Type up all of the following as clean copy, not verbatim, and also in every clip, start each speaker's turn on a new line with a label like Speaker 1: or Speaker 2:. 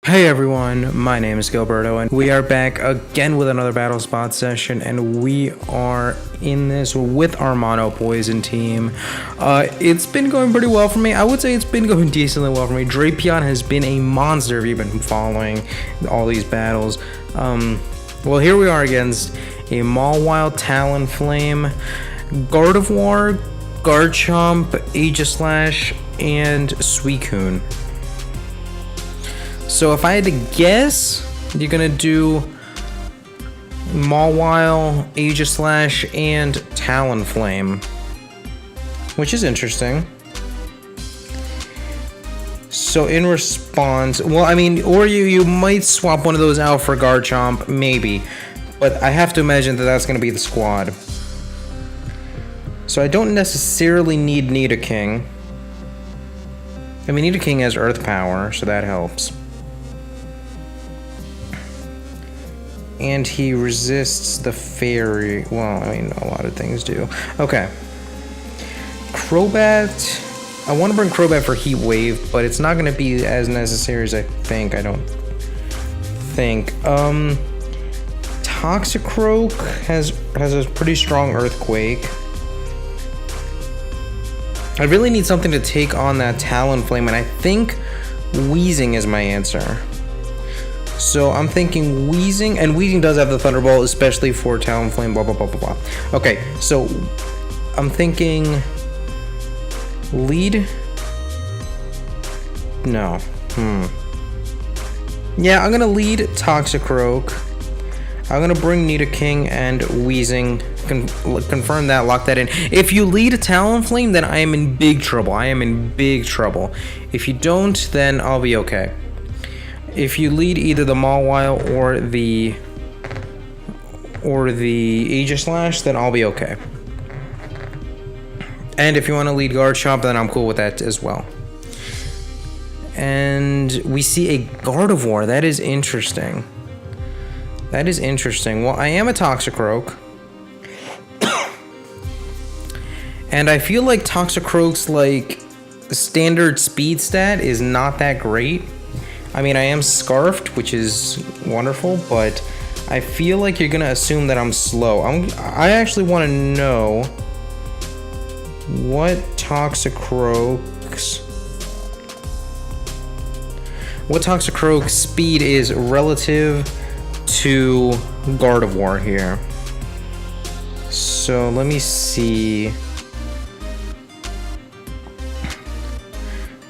Speaker 1: Hey everyone, my name is Gilberto and we are back again with another battle spot session, and we are in this with our mono poison team. It's been going pretty well for me. I would say it's been going decently well for me. Drapion has been a monster if you've been following all these battles. Well, here we are against a Mawile, Talonflame, Gardevoir, Garchomp, Aegislash, and Suicune. So if I had to guess, you're gonna do Mawile, Aegislash, and Talonflame, which is interesting. So in response, well, I mean, or you might swap one of those out for Garchomp, maybe, but I have to imagine that that's gonna be the squad. So I don't necessarily need Nidoking. I mean, Nidoking has Earth Power, so that helps. And he resists the fairy. Well, I mean, a lot of things do. Okay. Crobat. I want to bring Crobat for Heat Wave, but it's not going to be as necessary as I think. I don't think. Toxicroak has a pretty strong Earthquake. I really need something to take on that Talonflame, and I think Weezing is my answer. So I'm thinking Weezing, and Weezing does have the Thunderbolt, especially for Talonflame, blah, blah, blah, blah, blah. Okay, so I'm thinking lead? No. Yeah, I'm gonna lead Toxicroak. I'm gonna bring Nidoking and Weezing. Confirm that, lock that in. If you lead Talonflame, then I am in big trouble. I am in big trouble. If you don't, then I'll be okay. If you lead either the Mawile or the Aegislash, then I'll be okay. And if you want to lead Garchomp, then I'm cool with that as well. And we see a Gardevoir. That is interesting. That is interesting. Well, I am a Toxicroak. And I feel like Toxicroak's like standard speed stat is not that great. I mean, I am Scarfed, which is wonderful, but I feel like you're gonna assume that I'm slow. I actually want to know what Toxicroak's speed is relative to Gardevoir here. So let me see.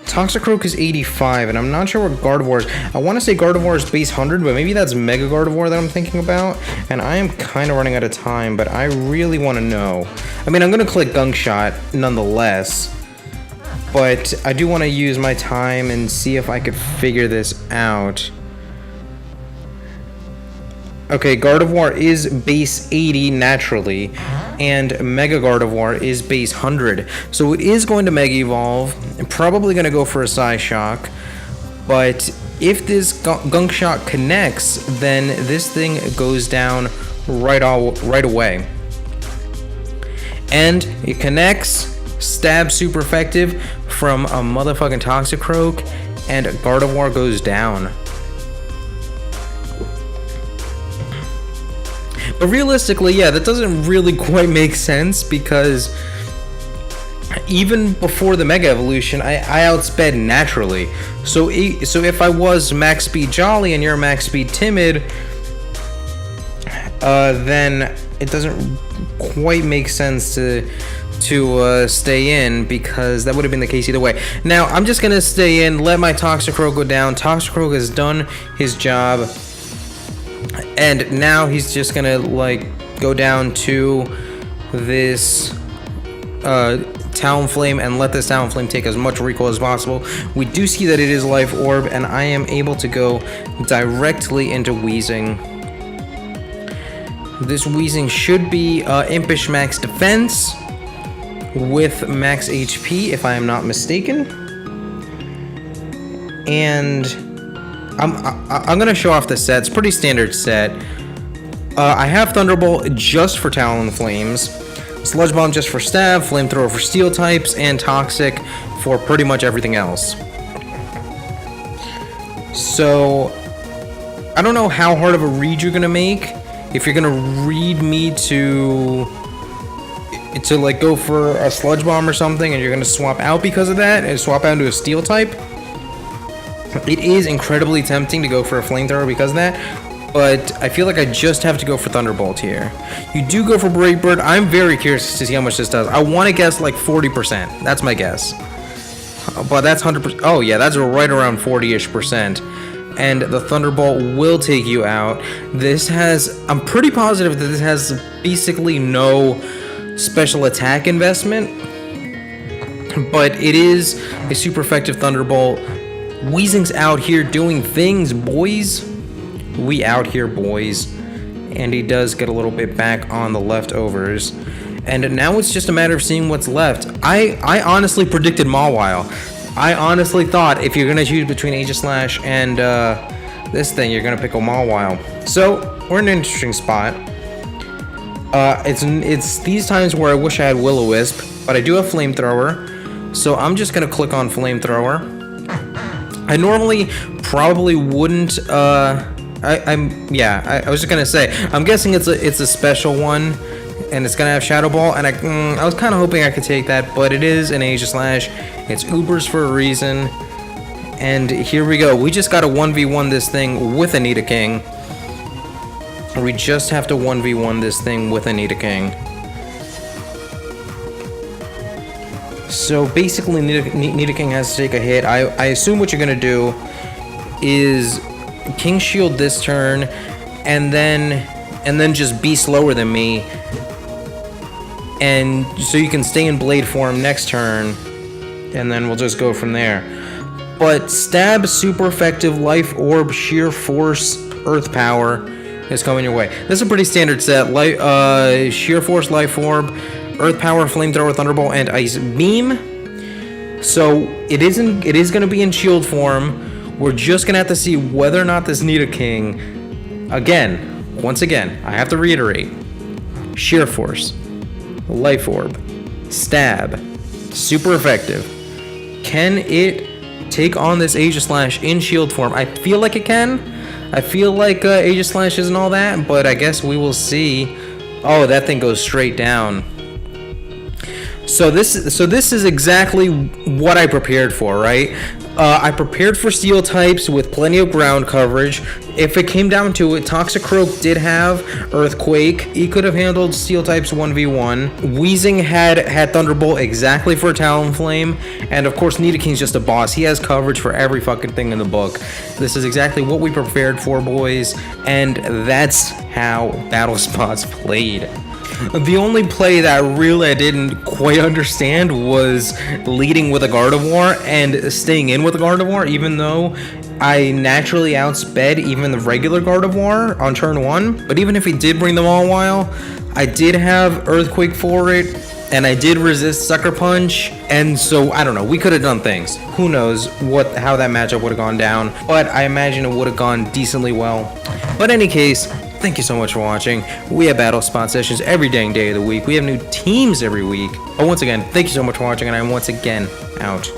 Speaker 1: Toxicroak is 85, and I'm not sure what Gardevoir is. I want to say Gardevoir is base 100, but maybe that's Mega Gardevoir that I'm thinking about. And I am kind of running out of time, but I really want to know. I mean, I'm going to click Gunk Shot nonetheless, but I do want to use my time and see if I could figure this out. Okay, Gardevoir is base 80 naturally, and Mega Gardevoir is base 100. So it is going to Mega Evolve, and probably going to go for a Psyshock. But if this Gunk Shot connects, then this thing goes down right away. And it connects, stab super effective from a motherfucking Toxicroak, and Gardevoir goes down. But realistically, yeah, that doesn't really quite make sense, because even before the Mega Evolution, I outsped naturally. So if I was max speed Jolly and you're max speed Timid, then it doesn't quite make sense to stay in, because that would have been the case either way. Now, I'm just going to stay in, let my Toxicroak go down. Toxicroak has done his job. And now he's just gonna like go down to this Talonflame and let this Talonflame take as much recoil as possible. We do see that it is Life Orb, and I am able to go directly into Weezing. This Weezing should be Impish Max Defense with Max HP, if I am not mistaken. And I'm gonna show off the set. It's a pretty standard set. I have Thunderbolt just for Talonflames, Sludge Bomb just for Stab, Flamethrower for Steel types, and Toxic for pretty much everything else. So I don't know how hard of a read you're gonna make. If you're gonna read me to like go for a sludge bomb or something, and you're gonna swap out because of that and swap out into a steel type, it is incredibly tempting to go for a flamethrower because of that. But I feel like I just have to go for Thunderbolt here. You do go for Brave Bird. I'm very curious to see how much this does. I want to guess like 40%. That's my guess. But that's 100%. Oh yeah, that's right around 40-ish%. And the Thunderbolt will take you out. This has, I'm pretty positive that this has basically no special attack investment, but it is a super effective Thunderbolt. Weezing's out here doing things, boys. We out here, boys. And he does get a little bit back on the leftovers. And now it's just a matter of seeing what's left. I honestly predicted Mawile. I honestly thought if you're going to choose between Aegislash and this thing, you're going to pick a Mawile. So, we're in an interesting spot. It's these times where I wish I had Will-O-Wisp, but I do have Flamethrower. So, I'm just going to click on Flamethrower. I normally probably wouldn't... I was just going to say, I'm guessing it's a special one. And it's gonna have Shadow Ball, and I was kind of hoping I could take that, but it is an Aegislash. It's Ubers for a reason, and here we go. We just gotta 1v1 this thing with a Nidoking. We just have to 1v1 this thing with a Nidoking. So basically, Nidoking has to take a hit. I assume what you're gonna do is King Shield this turn, and then just be slower than me. And so you can stay in Blade form next turn, and then we'll just go from there. But Stab, super effective, Life Orb, Sheer Force, Earth Power is coming your way. This is a pretty standard set. Sheer Force, Life Orb, Earth Power, Flamethrower, Thunderbolt, and Ice Beam. So it is going to be in Shield form. We're just going to have to see whether or not this Nidoking, once again, I have to reiterate, Sheer Force, Life Orb, Stab, super effective. Can it take on this Aegislash in Shield form? I feel like it can. I feel like Aegislash isn't all that, but I guess we will see. Oh, that thing goes straight down. So this is exactly what I prepared for, right? I prepared for steel types with plenty of ground coverage. If it came down to it, Toxicroak did have Earthquake. He could have handled steel types 1v1. Weezing had Thunderbolt exactly for Talonflame. And of course, Nidoking's just a boss. He has coverage for every fucking thing in the book. This is exactly what we prepared for, boys. And that's how Battle Spots played. The only play that really I didn't quite understand was leading with a Gardevoir and staying in with a Gardevoir, even though I naturally outsped even the regular Gardevoir on turn 1. But even if he did bring them all a while, I did have Earthquake for it, and I did resist Sucker Punch, and so I don't know, we could have done things. Who knows how that matchup would have gone down, but I imagine it would have gone decently well. But in any case, thank you so much for watching. We have Battle Spot sessions every dang day of the week. We have new teams every week. But once again, thank you so much for watching, and I'm once again out.